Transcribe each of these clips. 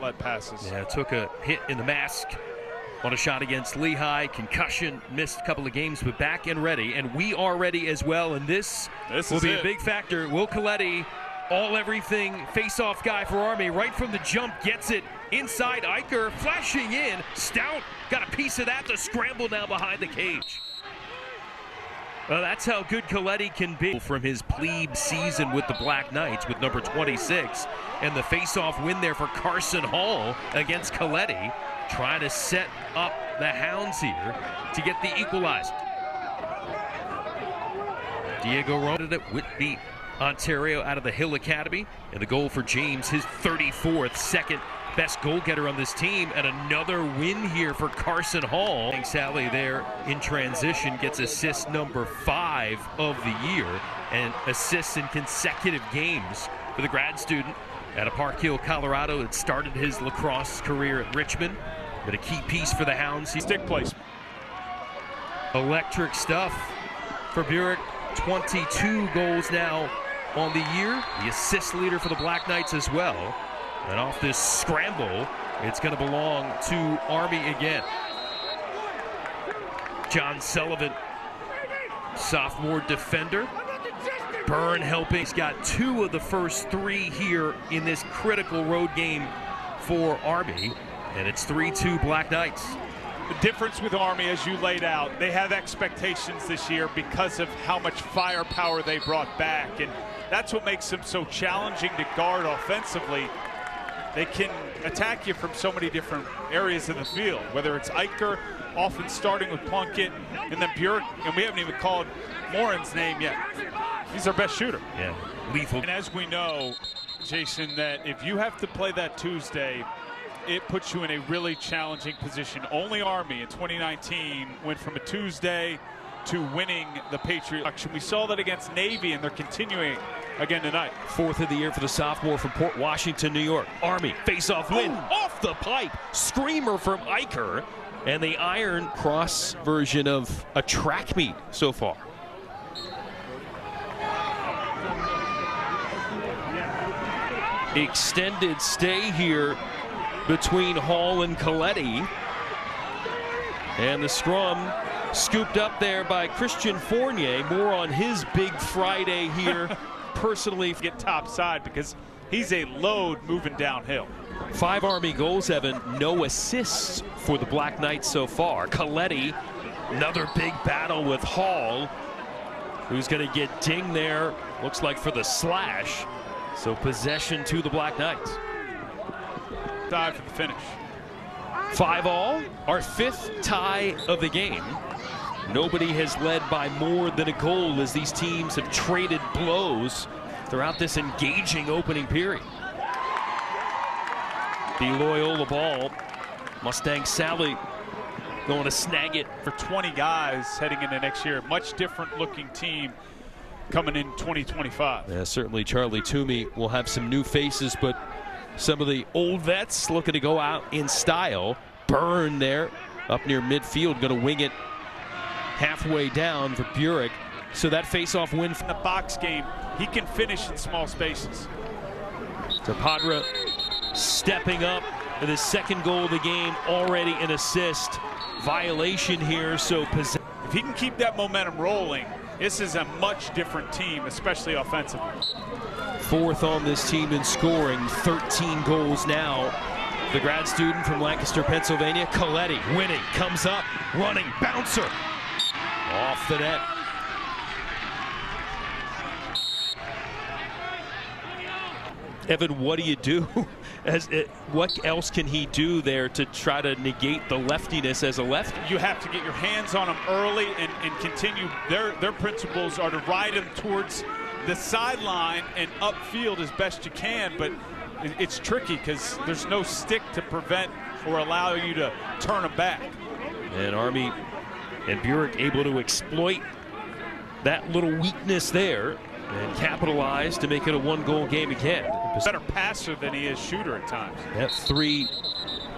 Passes. Yeah, took a hit in the mask on a shot against Lehigh. Concussion, missed a couple of games, but back and ready. And we are ready as well. And this will be a big factor. Will Coletti, all-everything face-off guy for Army, right from the jump, gets it inside Eicher, flashing in. Stout got a piece of that. The scramble now behind the cage. Well, that's how good Coletti can be from his plebe season with the Black Knights with number 26. And the face-off win there for Carson Hall against Coletti, trying to set up the Hounds here to get the equalizer. Diego Roman at Whitby, Ontario, out of the Hill Academy. And the goal for James, his 34th, second best goal getter on this team, and another win here for Carson Hall. Sally there in transition gets assist number 5 of the year, and assists in consecutive games for the grad student out of Park Hill, Colorado. It started his lacrosse career at Richmond, but a key piece for the Hounds. Stick placement. Electric stuff for Burek. 22 goals now on the year. The assist leader for the Black Knights as well. And off this scramble, it's going to belong to Army again. John Sullivan, sophomore defender. Byrne helping. He's got 2 of the first 3 here in this critical road game for Army. And it's 3-2 Black Knights. The difference with Army, as you laid out, they have expectations this year because of how much firepower they brought back. And that's what makes them so challenging to guard offensively. They can attack you from so many different areas of the field, whether it's Eicher, often starting with Plunkett, and then Burek, and we haven't even called Morin's name yet. He's our best shooter. Yeah, lethal. And as we know, Jason, that if you have to play that Tuesday, it puts you in a really challenging position. Only Army in 2019 went from a Tuesday to winning the Patriot auction. We saw that against Navy, and they're continuing again tonight. 4th of the year for the sophomore from Port Washington, New York. Army face-off win off the pipe. Screamer from Eicher, and the iron cross version of a track meet so far. Extended stay here between Hall and Coletti. And the scrum scooped up there by Christian Fournier. More on his big Friday here. Personally, get top side because he's a load moving downhill. 5 Army goals, Evan. No assists for the Black Knights so far. Coletti, another big battle with Hall, who's going to get dinged there, looks like for the slash. So possession to the Black Knights. Dive for the finish. 5-all, our 5th tie of the game. Nobody has led by more than a goal as these teams have traded blows throughout this engaging opening period. The Loyola ball. Mustang Sally going to snag it. For 20 guys heading into next year. Much different looking team coming in 2025. Yeah, certainly Charlie Toomey will have some new faces, but some of the old vets looking to go out in style. Byrne there up near midfield, going to wing it halfway down for Burek. So that face-off win in the box game, he can finish in small spaces. Tapadra stepping up with his 2nd goal of the game, already an assist. Violation here, so if he can keep that momentum rolling, this is a much different team, especially offensively. 4th on this team in scoring, 13 goals now. The grad student from Lancaster, Pennsylvania, Coletti, winning, comes up, running, bouncer, off the net. Evan, what do you do? What else can he do there to try to negate the leftiness as a lefty? You have to get your hands on him early and continue. Their principles are to ride him towards the sideline and upfield as best you can, but it's tricky because there's no stick to prevent or allow you to turn him back. And Army and Burek able to exploit that little weakness there and capitalize to make it a 1-goal game again. Better passer than he is shooter at times. Yep, 3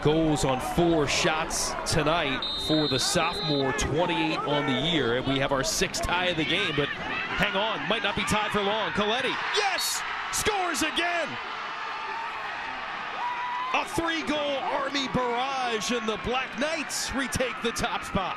goals on 4 shots tonight for the sophomore, 28 on the year. And we have our 6th tie of the game, but hang on, might not be tied for long. Coletti, yes, scores again. A 3-goal Army barrage, and the Black Knights retake the top spot.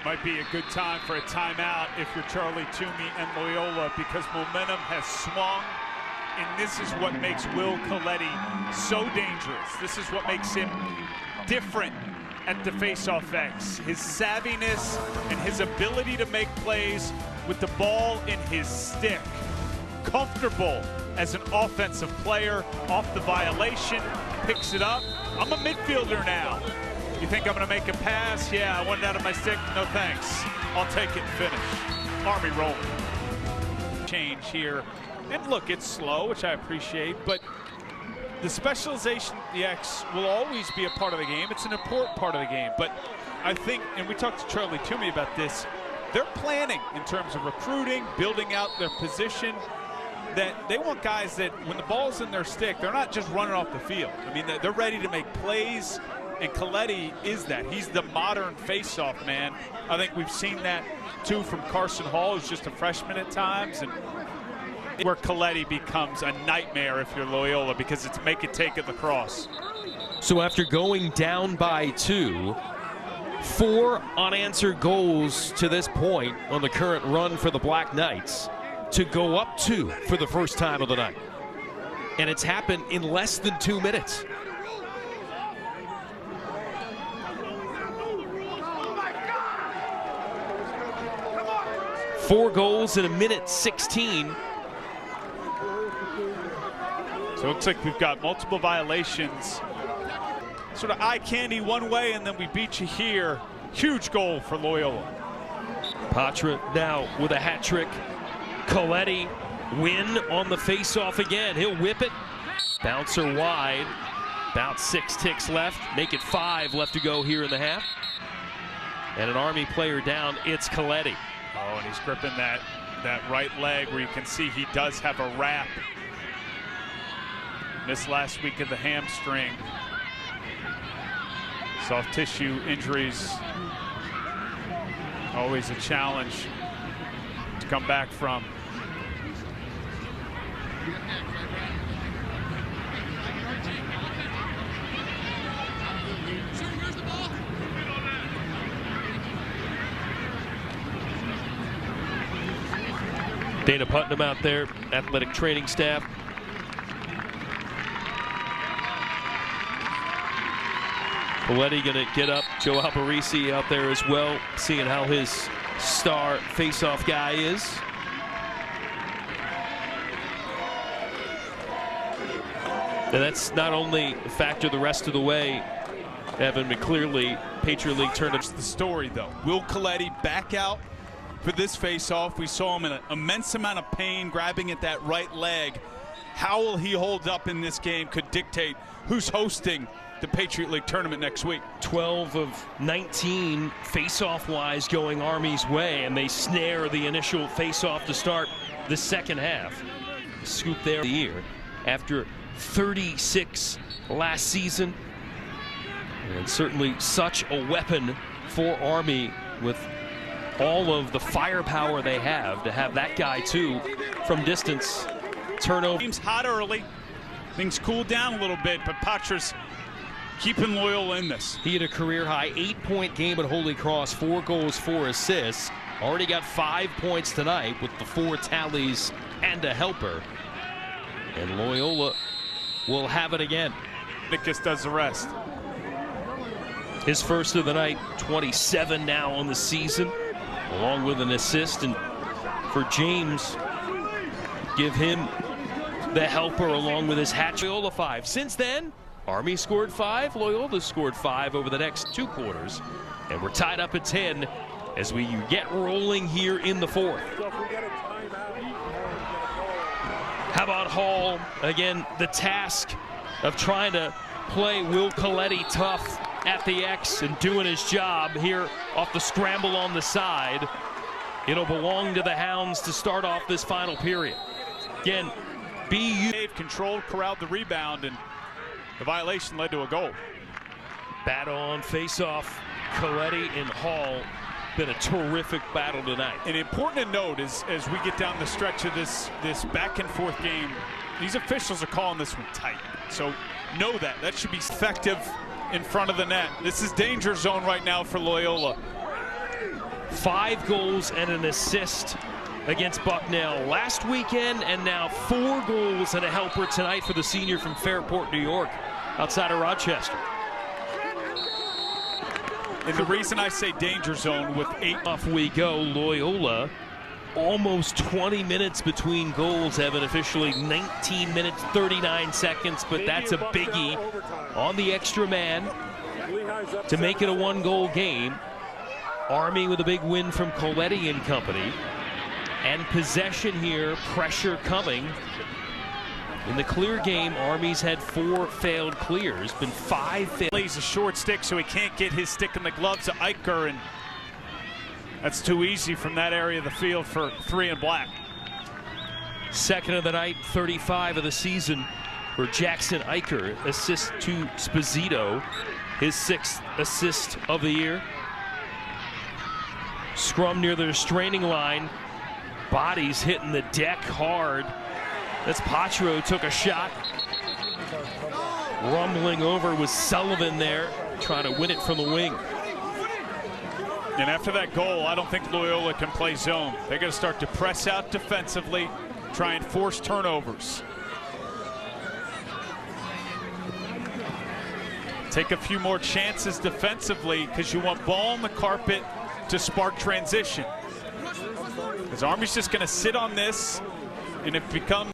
Might be a good time for a timeout if you're Charlie Toomey and Loyola, because momentum has swung, and this is what makes Will Coletti so dangerous. This is what makes him different at the Faceoff X. His savviness and his ability to make plays with the ball in his stick. Comfortable as an offensive player, off the violation, picks it up. I'm a midfielder now. You think I'm gonna make a pass? Yeah, I want it out of my stick. No thanks. I'll take it and finish. Army rolling. Change here. And look, it's slow, which I appreciate, but the specialization, the X, will always be a part of the game. It's an important part of the game. But I think, and we talked to Charlie Toomey about this, they're planning in terms of recruiting, building out their position, that they want guys that when the ball's in their stick, they're not just running off the field. I mean, they're ready to make plays, and Coletti is that. He's the modern face-off man. I think we've seen that too from Carson Hall, who's just a freshman at times, and where Coletti becomes a nightmare if you're Loyola, because it's make it take at Lacrosse. So after going down by 2, 4 unanswered goals to this point on the current run for the Black Knights, to go up 2 for the first time of the night. And it's happened in less than 2 minutes. Four goals in a minute 16. So it looks like we've got multiple violations. Sort of eye candy one way, and then we beat you here. Huge goal for Loyola. Patra now with a hat trick. Coletti win on the face-off again. He'll whip it. Bouncer wide. About 6 ticks left. Make it 5 left to go here in the half. And an Army player down. It's Coletti. Oh, and he's gripping that right leg where you can see he does have a wrap. Missed last week of the hamstring. Soft tissue injuries, always a challenge to come back from. Dana Putnam out there, athletic training staff. Coletti gonna get up. Joe Albarisi out there as well, seeing how his star face-off guy is. And that's not only a factor the rest of the way, Evan, but clearly Patriot League tournament. The story though, will Coletti back out for this face-off? We saw him in an immense amount of pain grabbing at that right leg. How will he hold up in this game could dictate who's hosting the Patriot League tournament next week. 12 of 19 face-off wise going Army's way, and they snare the initial face-off to start the second half. Scoop there the year after 36 last season, and certainly such a weapon for Army with all of the firepower they have to have that guy too from distance. Turnover. Game's hot early, things cooled down a little bit, but Patra's keeping Loyola in this. He had a career-high 8-point game at Holy Cross, 4 goals, 4 assists. Already got 5 points tonight with the 4 tallies and a helper. And Loyola will have it again. Nickus does the rest. His first of the night, 27 now on the season, along with an assist. And for James, give him the helper along with his hat. Loyola 5. Since then, Army scored 5, Loyola scored 5 over the next 2 quarters. And we're tied up at 10 as we get rolling here in the 4th. How about Hall? Again, the task of trying to play Will Coletti tough at the X and doing his job here off the scramble on the side. It'll belong to the Hounds to start off this final period. Again, BU controlled, corralled the rebound, and the violation led to a goal. Battle on face-off. Coletti and Hall. Been a terrific battle tonight. And important to note is as we get down the stretch of this back and forth game, these officials are calling this one tight. So know that. That should be effective in front of the net. This is danger zone right now for Loyola. 5 goals and an assist against Bucknell last weekend, and now 4 goals and a helper tonight for the senior from Fairport, New York, outside of Rochester. And the reason I say danger zone with 8 off we go, Loyola almost 20 minutes between goals, Evan, officially 19 minutes 39 seconds, but that's a biggie on the extra man to make it a 1-goal game. Army with a big win from Coletti and company, and possession here, pressure coming. In the clear game, Army's had 4 failed clears, been 5 failed. Plays a short stick, so he can't get his stick in the gloves of Eicher, and that's too easy from that area of the field for 3 and black. Second of the night, 35 of the season for Jackson Eicher. Assist to Sposito, his 6th assist of the year. Scrum near the restraining line. Bodies hitting the deck hard. That's Patro, took a shot. Rumbling over was Sullivan there, trying to win it from the wing. And after that goal, I don't think Loyola can play zone. They're going to start to press out defensively, try and force turnovers. Take a few more chances defensively, because you want ball on the carpet to spark transition. Because Army's just going to sit on this, and it becomes